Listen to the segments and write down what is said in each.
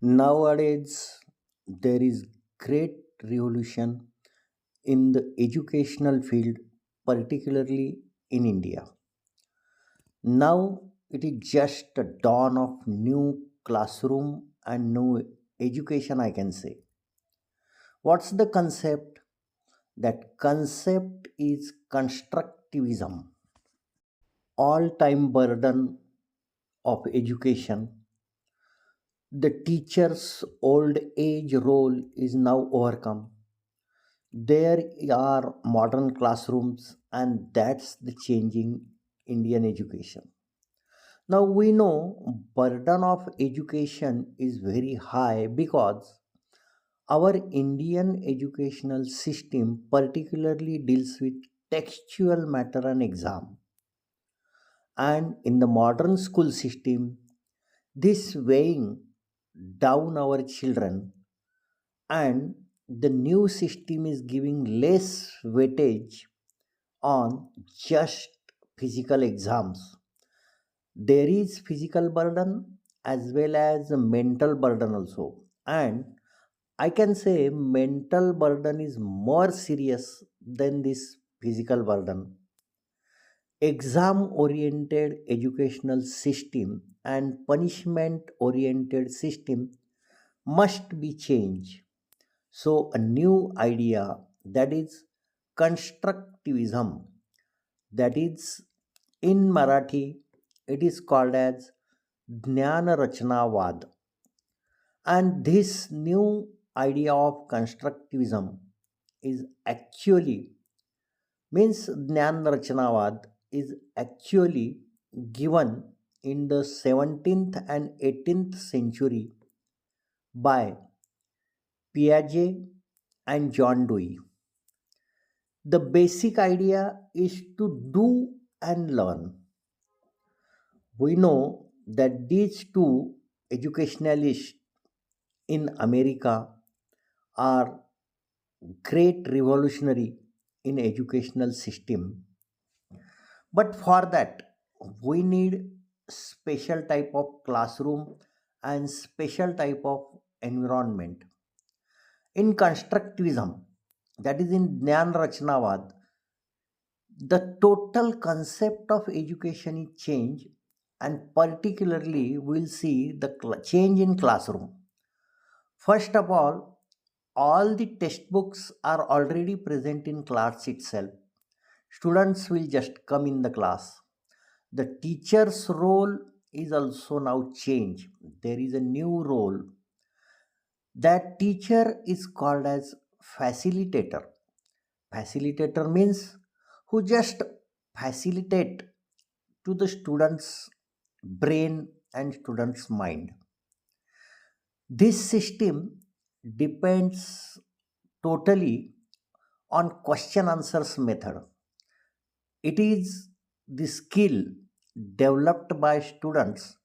Nowadays, there is great revolution in the educational field, particularly in India. Now it is just the dawn of new classroom and new education, I can say. What's the concept? That concept is constructivism. All time burden of education. The teacher's old age role is now overcome. There are modern classrooms, and that's the changing Indian education. Now we know burden of education is very high because our Indian educational system particularly deals with textual matter and exam. And in the modern school system, this weighing down our children, and the new system is giving less weightage on just physical exams. There is physical burden as well as a mental burden also. And I can say mental burden is more serious than this physical burden. Exam oriented educational system and punishment oriented system must be changed. So a new idea, that is constructivism, that is in Marathi it is called as Jnana Rachnavad. And this new idea of constructivism is actually means Jnana Rachnavad is actually given in the 17th and 18th century by Piaget and John Dewey. The basic idea is to do and learn. We know that these two educationalists in America are great revolutionary in educational system. But for that, we need special type of classroom and special type of environment. In constructivism, that is in Jnana Rachnavad, the total concept of education is changed, and particularly we'll see the change in classroom. First of all the textbooks are already present in class itself. Students will just come in the class. The teacher's role is also now changed. There is a new role. That teacher is called as facilitator. Facilitator means who just facilitate to the student's brain and student's mind. This system depends totally on question answers method. It is the skill developed by students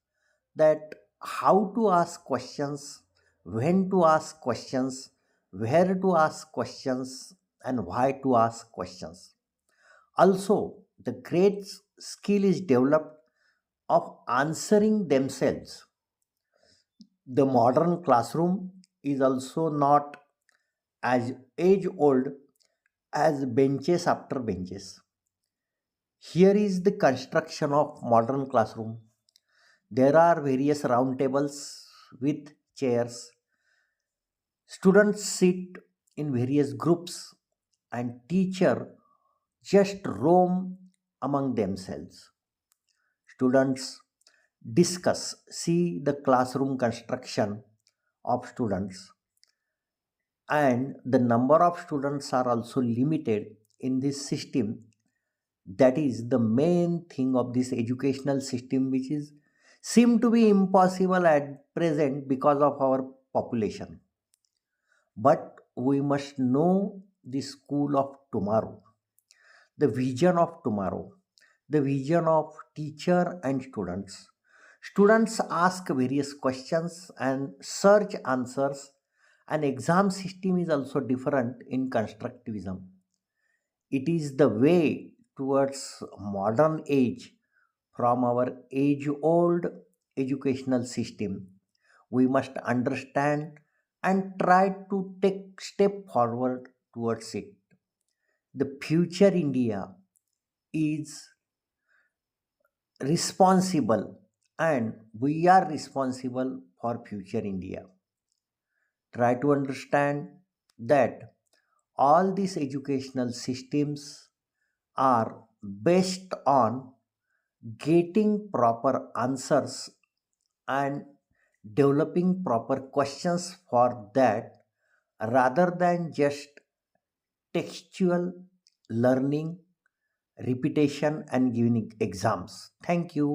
that how to ask questions, when to ask questions, where to ask questions, and why to ask questions. Also, the great skill is developed of answering themselves. The modern classroom is also not as age old as benches after benches. Here is the construction of modern classroom. There are various round tables with chairs. Students sit in various groups and teacher just roam among themselves. Students discuss, see the classroom construction of students, and the number of students are also limited in this system. That is the main thing of this educational system, which is seem to be impossible at present because of our population. But we must know the school of tomorrow, the vision of tomorrow, the vision of teacher and students. Students ask various questions and search answers. An exam system is also different in constructivism. It is the way towards modern age from our age old educational system. We must understand and try to take step forward towards it. The future India is responsible, and we are responsible for future India. Try to understand that all these educational systems are based on getting proper answers and developing proper questions for that, rather than just textual learning, repetition, and giving exams. Thank you.